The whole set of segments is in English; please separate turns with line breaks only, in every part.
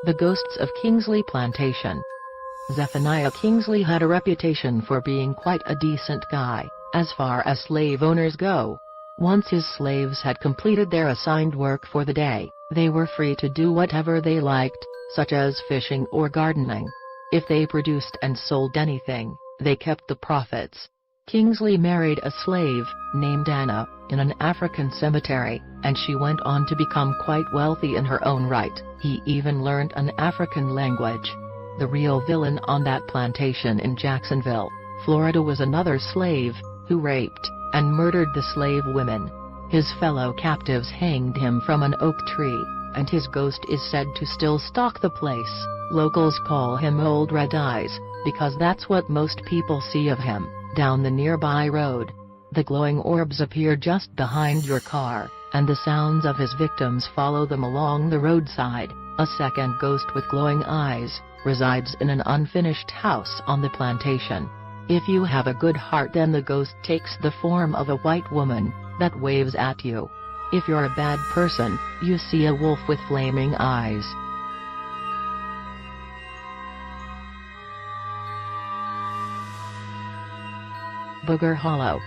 The Ghosts of Kingsley Plantation. Zephaniah Kingsley had a reputation for being quite a decent guy, as far as slave owners go. Once his slaves had completed their assigned work for the day, they were free to do whatever they liked, such as fishing or gardening. If they produced and sold anything, they kept the profits. Kingsley married a slave, named Anna, in an African cemetery, and she went on to become quite wealthy in her own right. He even learned an African language. The real villain on that plantation in Jacksonville, Florida was another slave, who raped and murdered the slave women. His fellow captives hanged him from an oak tree, and his ghost is said to still stalk the place. Locals call him Old Red Eyes, because that's what most people see of him, down the nearby road. The glowing orbs appear just behind your car, and the sounds of his victims follow them along the roadside. A second ghost with glowing eyes resides in an unfinished house on the plantation. If you have a good heart, then the ghost takes the form of a white woman that waves at you. If you're a bad person, you see a wolf with flaming eyes. Booger Hollow.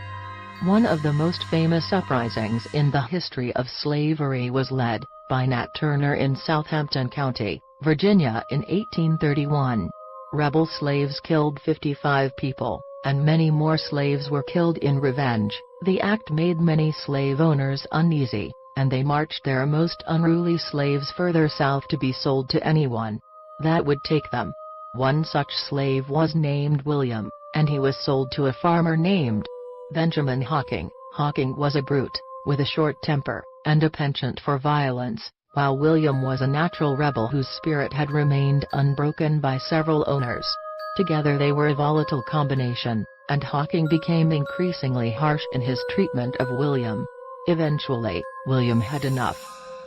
One of the most famous uprisings in the history of slavery was led by Nat Turner in Southampton County, Virginia in 1831. Rebel slaves killed 55 people, and many more slaves were killed in revenge. The act made many slave owners uneasy, and they marched their most unruly slaves further south to be sold to anyone that would take them. One such slave was named William, and he was sold to a farmer named Benjamin Hawking. Hawking was a brute, with a short temper, and a penchant for violence, while William was a natural rebel whose spirit had remained unbroken by several owners. Together they were a volatile combination, and Hawking became increasingly harsh in his treatment of William. Eventually, William had enough.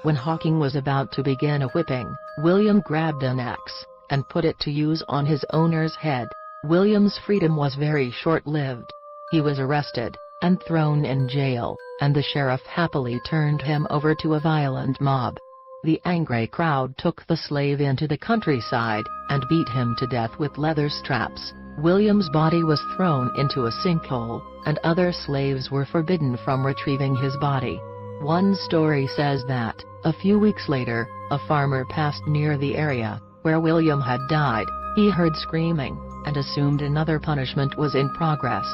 When Hawking was about to begin a whipping, William grabbed an axe and put it to use on his owner's head. William's freedom was very short-lived. He was arrested and thrown in jail, and the sheriff happily turned him over to a violent mob. The angry crowd took the slave into the countryside and beat him to death with leather straps. William's body was thrown into a sinkhole, and other slaves were forbidden from retrieving his body. One story says that, a few weeks later, a farmer passed near the area where William had died. He heard screaming, and assumed another punishment was in progress.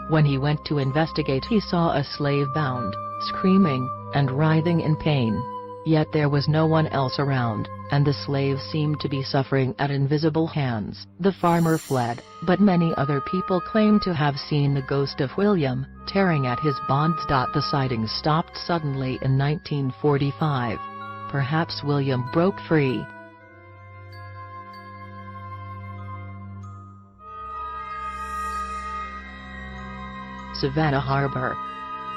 When he went to investigate, he saw a slave bound, screaming, and writhing in pain. Yet there was no one else around, and the slave seemed to be suffering at invisible hands. The farmer fled, but many other people claimed to have seen the ghost of William tearing at his bonds. The sightings stopped suddenly in 1945. Perhaps William broke free. Savannah Harbor.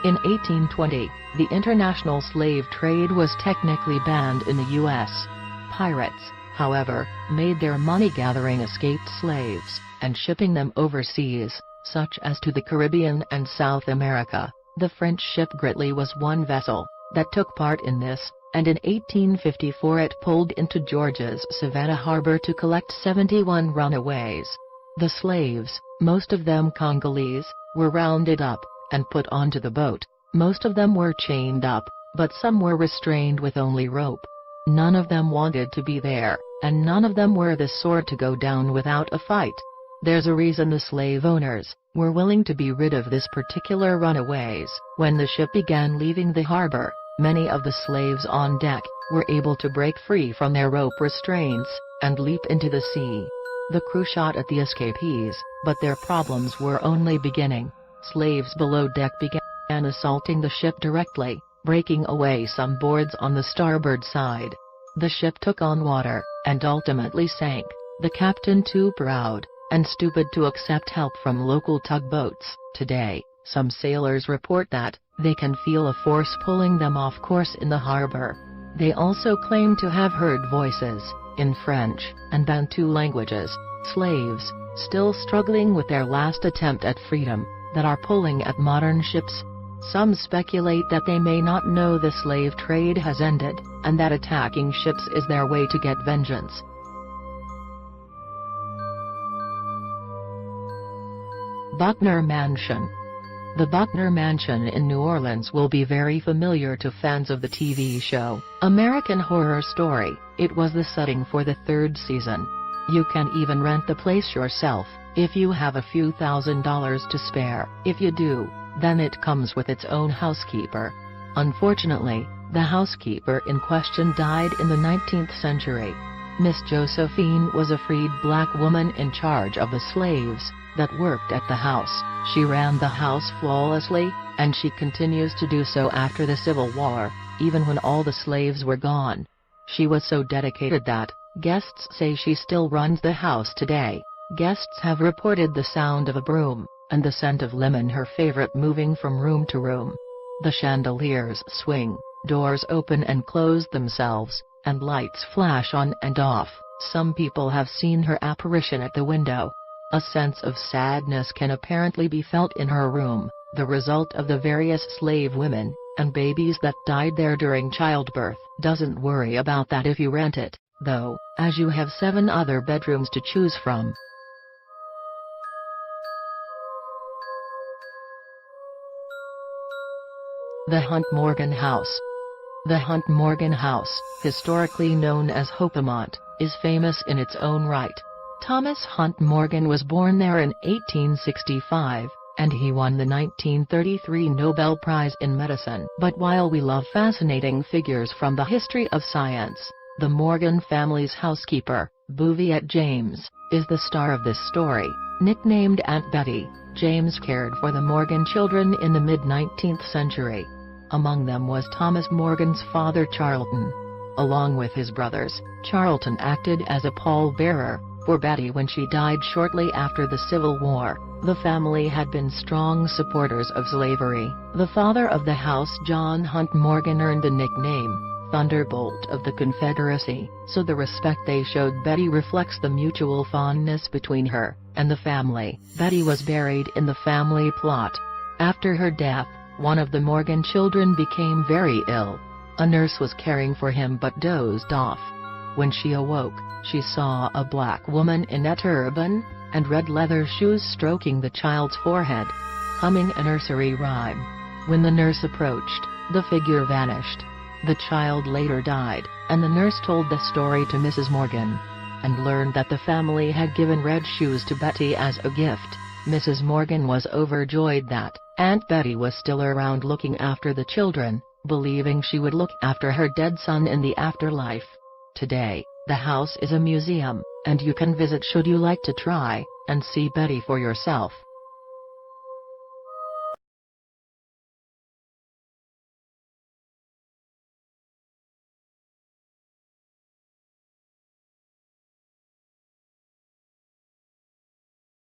In 1820, the international slave trade was technically banned in the U.S. Pirates, however, made their money gathering escaped slaves and shipping them overseas, such as to the Caribbean and South America. The French ship Gritly was one vessel that took part in this, and in 1854 it pulled into Georgia's Savannah Harbor to collect 71 runaways. The slaves, most of them Congolese, were rounded up and put onto the boat. Most of them were chained up, but some were restrained with only rope. None of them wanted to be there, and none of them were the sort to go down without a fight. There's a reason the slave owners were willing to be rid of this particular runaways. When the ship began leaving the harbor, many of the slaves on deck were able to break free from their rope restraints and leap into the sea. The crew shot at the escapees, but their problems were only beginning. Slaves below deck began assaulting the ship directly, breaking away some boards on the starboard side. The ship took on water, and ultimately sank, the captain too proud and stupid to accept help from local tugboats. Today, some sailors report that they can feel a force pulling them off course in the harbor. They also claim to have heard voices in French and Bantu languages, slaves, still struggling with their last attempt at freedom, that are pulling at modern ships. Some speculate that they may not know the slave trade has ended, and that attacking ships is their way to get vengeance. Buckner Mansion. The Buckner Mansion in New Orleans will be very familiar to fans of the TV show, American Horror Story. It was the setting for the third season. You can even rent the place yourself, if you have a few $1,000s to spare. If you do, then it comes with its own housekeeper. Unfortunately, the housekeeper in question died in the 19th century. Miss Josephine was a freed black woman in charge of the slaves that worked at the house. She ran the house flawlessly, and she continues to do so after the Civil War, even when all the slaves were gone. She was so dedicated that guests say she still runs the house today. Guests have reported the sound of a broom, and the scent of lemon her favorite, moving from room to room. The chandeliers swing, doors open and close themselves, and lights flash on and off. Some people have seen her apparition at the window. A sense of sadness can apparently be felt in her room, the result of the various slave women and babies that died there during childbirth. Doesn't worry about that if you rent it, though, as you have 7 other bedrooms to choose from. The Hunt Morgan House. The Hunt Morgan House, historically known as Houppimont, is famous in its own right. Thomas Hunt Morgan was born there in 1865, and he won the 1933 Nobel Prize in Medicine. But while we love fascinating figures from the history of science, the Morgan family's housekeeper, Bouviette James, is the star of this story. Nicknamed Aunt Betty, James cared for the Morgan children in the mid-19th century. Among them was Thomas Morgan's father Charlton. Along with his brothers, Charlton acted as a pallbearer for Betty when she died shortly after the Civil War. The family had been strong supporters of slavery. The father of the house, John Hunt Morgan, earned the nickname Thunderbolt of the Confederacy, so the respect they showed Betty reflects the mutual fondness between her and the family. Betty was buried in the family plot. After her death, one of the Morgan children became very ill. A nurse was caring for him but dozed off. When she awoke, she saw a black woman in a turban and red leather shoes stroking the child's forehead, humming a nursery rhyme. When the nurse approached, the figure vanished. The child later died, and the nurse told the story to Mrs. Morgan, and learned that the family had given red shoes to Betty as a gift. Mrs. Morgan was overjoyed that Aunt Betty was still around looking after the children, believing she would look after her dead son in the afterlife. Today, the house is a museum, and you can visit should you like to try and see Betty for yourself.